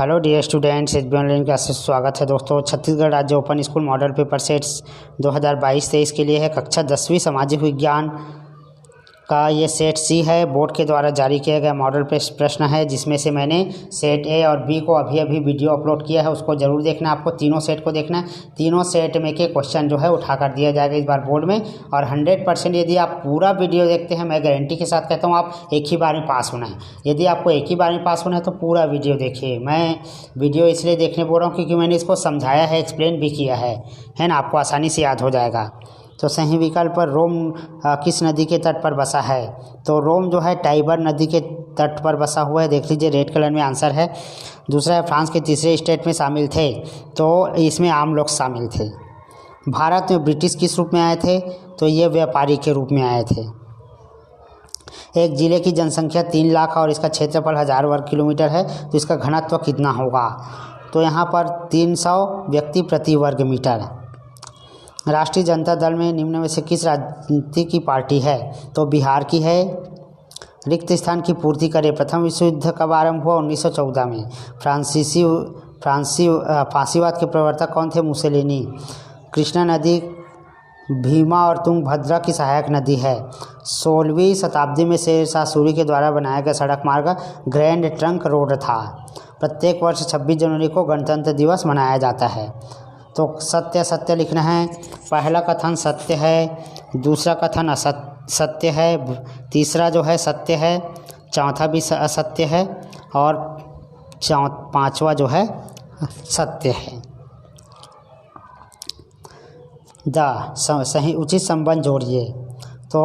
Hello dear students, H B online classes स्वागत है दोस्तों। छत्तीसगढ़ राज्य open school model paper sets 2022-23 के लिए है। कक्षा 10वीं सामाजिक विज्ञान का ये सेट सी है। बोर्ड के द्वारा जारी किया गया मॉडल प्रश्न है, जिसमें से मैंने सेट ए और बी को अभी अभी वीडियो अपलोड किया है। उसको ज़रूर देखना, आपको तीनों सेट को देखना है। तीनों सेट में के क्वेश्चन जो है उठा कर दिया जाएगा इस बार बोर्ड में। और 100% यदि आप पूरा वीडियो देखते हैं, मैं गारंटी के साथ कहता हूँ आप एक ही बार में पास होना है। यदि आपको एक ही बार में पास होना है तो पूरा वीडियो देखिए। मैं वीडियो इसलिए देखने बोल रहा हूँ क्योंकि मैंने इसको समझाया है, एक्सप्लेन भी किया है ना, आपको आसानी से याद हो जाएगा। तो सही विकल्प पर रोम किस नदी के तट पर बसा है? तो रोम जो है टाइबर नदी के तट पर बसा हुआ है। देख लीजिए, रेड कलर में आंसर है। दूसरा है फ्रांस के तीसरे स्टेट में शामिल थे, तो इसमें आम लोग शामिल थे। भारत में ब्रिटिश किस रूप में आए थे? तो ये व्यापारी के रूप में आए थे। एक जिले की जनसंख्या 3 लाख और इसका क्षेत्रफल 1000 वर्ग किलोमीटर है, तो इसका घनत्व कितना होगा? तो यहाँ पर 300 व्यक्ति प्रति वर्ग मीटर। राष्ट्रीय जनता दल में निम्न में से किस राजनीति की पार्टी है? तो बिहार की है। रिक्त स्थान की पूर्ति करे। प्रथम विश्व युद्ध कब आरंभ हुआ? 1914 में। फांसीवाद के प्रवर्तक कौन थे? मुसेलिनी। कृष्णा नदी भीमा और तुंगभद्रा की सहायक नदी है। 16वीं शताब्दी में शेर शाह सूरी के द्वारा बनाया गया सड़क मार्ग ग्रैंड ट्रंक रोड था। प्रत्येक वर्ष 26 जनवरी को गणतंत्र दिवस मनाया जाता है। तो सत्य सत्य लिखना है। पहला कथन सत्य है, दूसरा कथन असत्य है, तीसरा जो है सत्य है, चौथा भी असत्य है और पांचवा जो है सत्य है। सही उचित संबंध जोड़िए। तो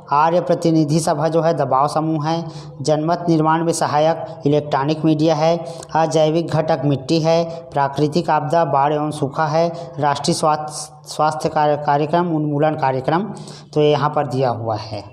आर्य प्रतिनिधि सभा जो है दबाव समूह है। जनमत निर्माण में सहायक इलेक्ट्रॉनिक मीडिया है। अजैविक घटक मिट्टी है। प्राकृतिक आपदा बाढ़ एवं सूखा है। राष्ट्रीय स्वास्थ्य कार्यक्रम उन्मूलन कार्यक्रम, तो ये यहाँ पर दिया हुआ है।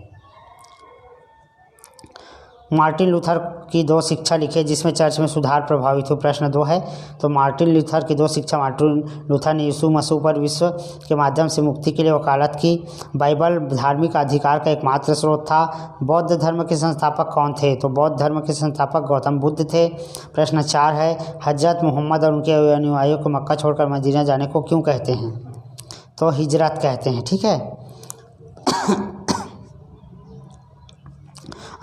मार्टिन लूथर की 2 शिक्षा लिखे जिसमें चर्च में सुधार प्रभावित हो। प्रश्न 2 है। तो मार्टिन लूथर की 2 शिक्षा। मार्टिन लूथर ने यीशु मसीह पर विश्व के माध्यम से मुक्ति के लिए वकालत की। बाइबल धार्मिक अधिकार का एकमात्र स्रोत था। बौद्ध धर्म के संस्थापक कौन थे? तो बौद्ध धर्म के संस्थापक गौतम बुद्ध थे। प्रश्न 4 है। हजरत मोहम्मद और उनके अनुयायियों को मक्का छोड़कर मदीना जाने को क्यों कहते हैं? तो हिजरत कहते हैं। ठीक है।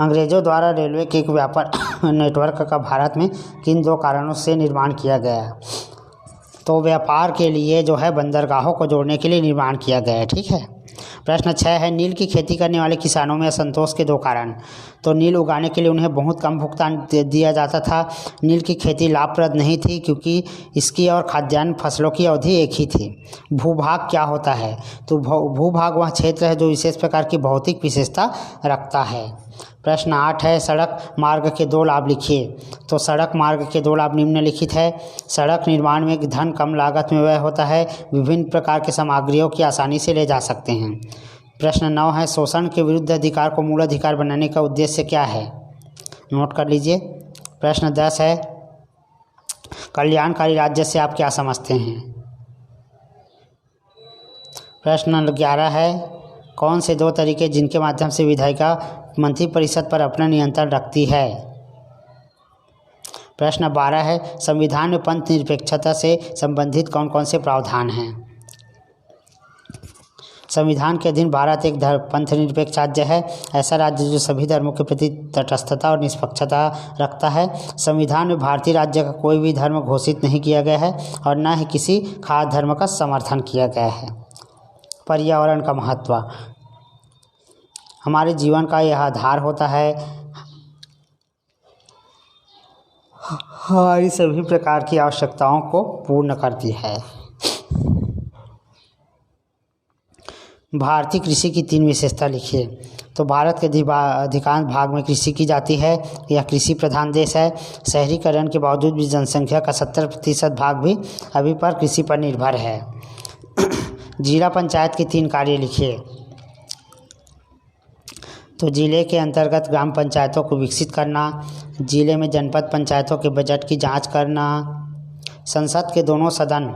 अंग्रेजों द्वारा रेलवे के एक व्यापार नेटवर्क का भारत में किन 2 कारणों से निर्माण किया गया? तो व्यापार के लिए जो है बंदरगाहों को जोड़ने के लिए निर्माण किया गया है। ठीक है। प्रश्न 6 है। नील की खेती करने वाले किसानों में असंतोष के 2 कारण। तो नील उगाने के लिए उन्हें बहुत कम भुगतान दिया जाता था। नील की खेती लाभप्रद नहीं थी क्योंकि इसकी और खाद्यान्न फसलों की अवधि एक ही थी। भूभाग क्या होता है? तो भूभाग वह क्षेत्र है जो विशेष प्रकार की भौतिक विशेषता रखता है। प्रश्न 8 है। सड़क मार्ग के 2 लाभ लिखिए। तो सड़क मार्ग के 2 लाभ निम्नलिखित है। सड़क निर्माण में धन कम लागत में व्यय होता है। विभिन्न प्रकार के सामग्रियों की आसानी से ले जा सकते हैं। प्रश्न 9 है। शोषण के विरुद्ध अधिकार को मूल अधिकार बनाने का उद्देश्य क्या है? नोट कर लीजिए। प्रश्न 10 है। कल्याणकारी राज्य से आप क्या समझते हैं? प्रश्न 11 है। कौन से 2 तरीके जिनके माध्यम से विधायिका मंत्री परिषद पर अपना नियंत्रण रखती है? प्रश्न 12 है। संविधान में पंथ निरपेक्षता से संबंधित कौन कौन से प्रावधान हैं? संविधान के अधीन भारत एक पंथ निरपेक्ष राज्य है। ऐसा राज्य जो सभी धर्मों के प्रति तटस्थता और निष्पक्षता रखता है। संविधान में भारतीय राज्य का कोई भी धर्म घोषित नहीं किया गया है और न ही किसी खास धर्म का समर्थन किया गया है। पर्यावरण का महत्व हमारे जीवन का यह आधार होता है। हमारी सभी प्रकार की आवश्यकताओं को पूर्ण करती है। भारतीय कृषि की 3 विशेषता लिखिए। तो भारत के अधिकांश भाग में कृषि की जाती है। यह कृषि प्रधान देश है। शहरीकरण के बावजूद भी जनसंख्या का 70% भाग भी अभी पर कृषि पर निर्भर है। जिला पंचायत के 3 कार्य लिखिए। तो जिले के अंतर्गत ग्राम पंचायतों को विकसित करना, जिले में जनपद पंचायतों के बजट की जांच करना, संसद के दोनों सदन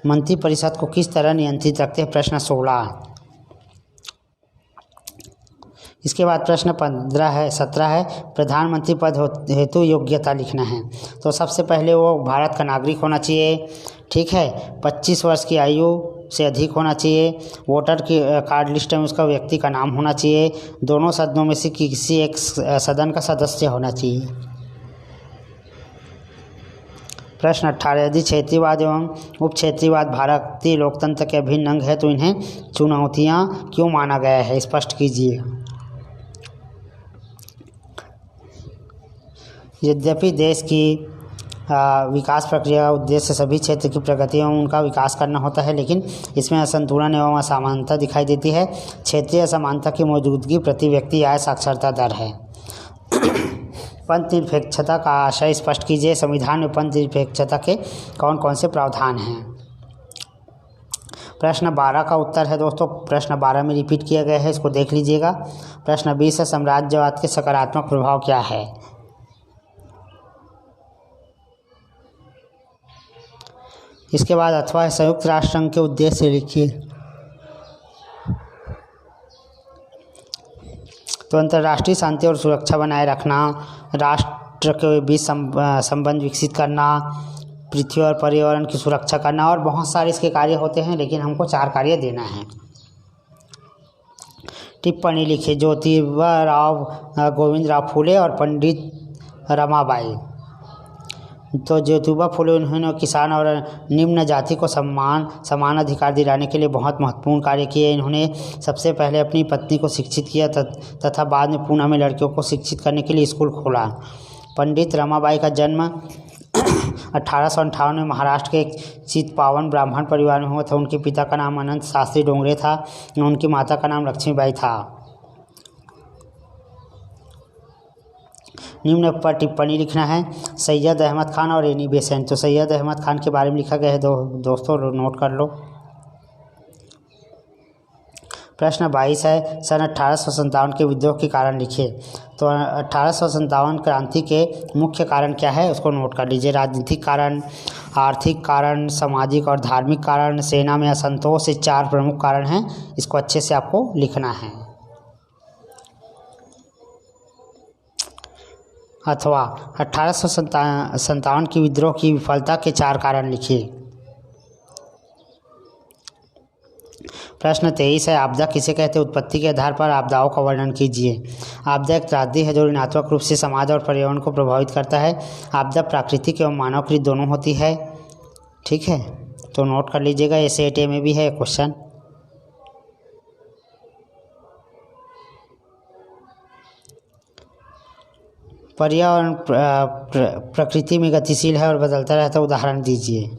मंत्री परिषद को किस तरह नियंत्रित रखते हैं? प्रश्न 16। इसके बाद प्रश्न 17 है प्रधानमंत्री पद हेतु योग्यता लिखना है। तो सबसे पहले वो भारत का नागरिक होना चाहिए, ठीक है, 25 वर्ष की आयु से अधिक होना चाहिए, वोटर की कार्ड लिस्ट में उसका व्यक्ति का नाम होना चाहिए, दोनों सदनों में से किसी एक सदन का सदस्य होना चाहिए। प्रश्न 18 यदि क्षेत्रीयवाद एवं उप क्षेत्रीयवाद भारतीय लोकतंत्र के अभिन्न अंग है तो इन्हें चुनौतियां क्यों माना गया है, स्पष्ट कीजिए। यद्यपि देश की विकास प्रक्रिया का उद्देश्य सभी क्षेत्र की प्रगति एवं उनका विकास करना होता है, लेकिन इसमें असंतुलन एवं असमानता दिखाई देती है। क्षेत्रीय असमानता की मौजूदगी प्रति व्यक्ति आय साक्षरता दर है। पंथ निरपेक्षता का आशय स्पष्ट कीजिए। संविधान में पंथ निरपेक्षता के कौन कौन से प्रावधान हैं। प्रश्न 12 का उत्तर है दोस्तों, प्रश्न 12 में रिपीट किया गया है, इसको देख लीजिएगा। प्रश्न 20 है साम्राज्यवाद के सकारात्मक प्रभाव क्या है। इसके बाद अथवा संयुक्त राष्ट्र संघ के उद्देश्य लिखिए। तो अंतर्राष्ट्रीय शांति और सुरक्षा बनाए रखना, राष्ट्र के बीच संबंध विकसित करना, पृथ्वी और पर्यावरण की सुरक्षा करना और बहुत सारे इसके कार्य होते हैं, लेकिन हमको 4 कार्य देना है। टिप्पणी लिखिए। ज्योतिबा गोविंदराव फुले और पंडित रमाबाई। तो ज्योतिबा फुले उन्होंने किसान और निम्न जाति को समान अधिकार दिलाने के लिए बहुत महत्वपूर्ण कार्य किए। इन्होंने सबसे पहले अपनी पत्नी को शिक्षित किया तथा बाद में पूना में लड़कियों को शिक्षित करने के लिए स्कूल खोला। पंडित रमाबाई का जन्म 1858 में महाराष्ट्र के एक चितपावन ब्राह्मण परिवार में हुआ था। उनके पिता का नाम अनंत शास्त्री डोंगरे था, उनकी माता का नाम लक्ष्मीबाई था। निम्न पर टिप्पणी लिखना है। सैयद अहमद खान और एनी बेसेंट। तो सैयद अहमद खान के बारे में लिखा गया है, दोस्तों नोट कर लो। प्रश्न 22 है सन 1857 के विद्रोह के कारण लिखिए। तो 1857 क्रांति के मुख्य कारण क्या है, उसको नोट कर लीजिए। राजनीतिक कारण, आर्थिक कारण, सामाजिक और धार्मिक कारण, सेना में असंतोष, ये 4 प्रमुख कारण हैं। इसको अच्छे से आपको लिखना है। अथवा 1857 की विद्रोह की विफलता के 4 कारण लिखिए। प्रश्न 23 है आपदा किसे कहते हैं। उत्पत्ति के आधार पर आपदाओं का वर्णन कीजिए। आपदा एक त्रासदी है जो ऋणात्मक रूप से समाज और पर्यावरण को प्रभावित करता है। आपदा प्राकृतिक एवं मानवकृत दोनों होती है, ठीक है, तो नोट कर लीजिएगा। SAT में भी है क्वेश्चन। पर्यावरण प्रकृति में गतिशील है और बदलता रहता है, उदाहरण दीजिए।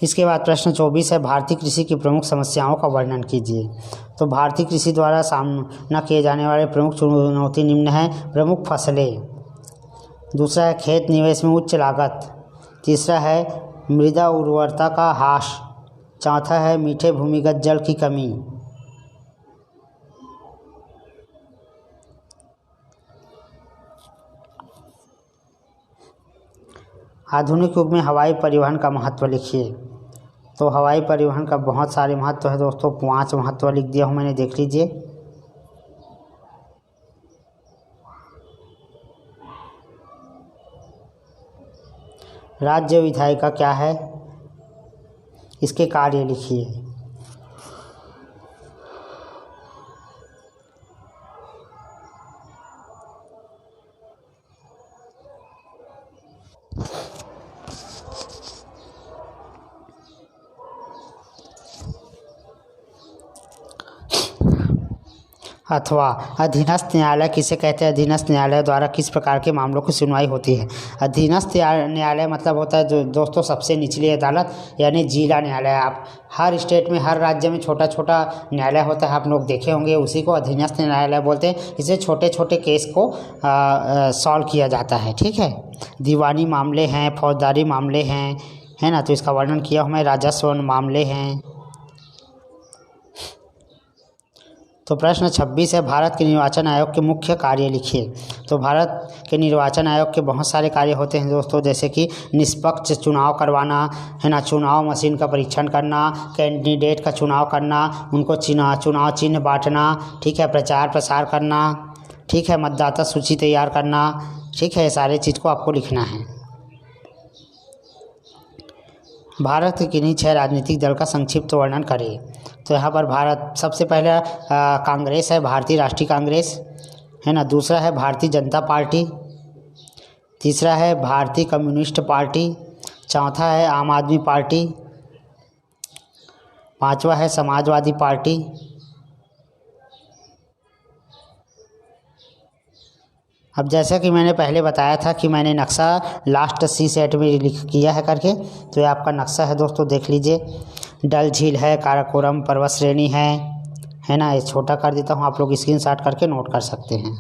इसके बाद प्रश्न 24 है भारतीय कृषि की प्रमुख समस्याओं का वर्णन कीजिए। तो भारतीय कृषि द्वारा सामना किए जाने वाले प्रमुख चुनौती निम्न है। प्रमुख फसलें, दूसरा है खेत निवेश में उच्च लागत, तीसरा है मृदा उर्वरता का ह्रास, चौथा है मीठे भूमिगत जल की कमी। आधुनिक युग में हवाई परिवहन का महत्व लिखिए। तो हवाई परिवहन का बहुत सारे महत्व है दोस्तों, 5 महत्व लिख दिया हूँ मैंने, देख लीजिए। राज्य विधायिका क्या है, इसके कार्य लिखिए। अथवा अधीनस्थ न्यायालय किसे कहते हैं। अधीनस्थ न्यायालय द्वारा किस प्रकार के मामलों की सुनवाई होती है। अधीनस्थ न्यायालय मतलब होता है जो दोस्तों सबसे निचली अदालत, यानी जिला न्यायालय। आप हर स्टेट में, हर राज्य में छोटा छोटा न्यायालय होता है, आप लोग देखे होंगे, उसी को अधीनस्थ न्यायालय बोलते हैं। इससे छोटे छोटे केस को सॉल्व किया जाता है, ठीक है। दीवानी मामले हैं, फौजदारी मामले हैं, है ना, तो इसका वर्णन किया हूँ मैं। राजस्व मामले हैं, तो प्रश्न 26 है, भारत के निर्वाचन आयोग के मुख्य कार्य लिखिए। तो भारत के निर्वाचन आयोग के बहुत सारे कार्य होते हैं दोस्तों, जैसे कि निष्पक्ष चुनाव करवाना है ना, चुनाव मशीन का परीक्षण करना, कैंडिडेट का चुनाव करना, उनको चुनाव चिन्ह बांटना, ठीक है, प्रचार प्रसार करना, ठीक है, मतदाता सूची तैयार करना, ठीक है, सारे चीज़ को आपको लिखना है। भारत के किन्हीं 6 राजनीतिक दल का संक्षिप्त वर्णन करें। तो यहाँ पर भारत सबसे पहला कांग्रेस है, भारतीय राष्ट्रीय कांग्रेस है ना, दूसरा है भारतीय जनता पार्टी, तीसरा है भारतीय कम्युनिस्ट पार्टी, चौथा है आम आदमी पार्टी, पांचवा है समाजवादी पार्टी, अब जैसा कि मैंने पहले बताया था कि मैंने नक्शा लास्ट सी सेट में लिख किया है करके, तो ये आपका नक्शा है दोस्तों, देख लीजिए। डल झील है, काराकोरम पर्वत श्रेणी है ना, ये छोटा कर देता हूँ, आप लोग स्क्रीनशॉट करके नोट कर सकते हैं।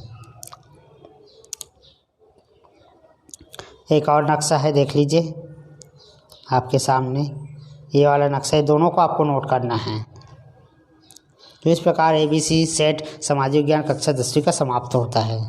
एक और नक्शा है, देख लीजिए आपके सामने, ये वाला नक्शा है, दोनों को आपको नोट करना है। तो इस प्रकार ABC सेट सामाजिक विज्ञान कक्षा 10वीं का समाप्त होता है।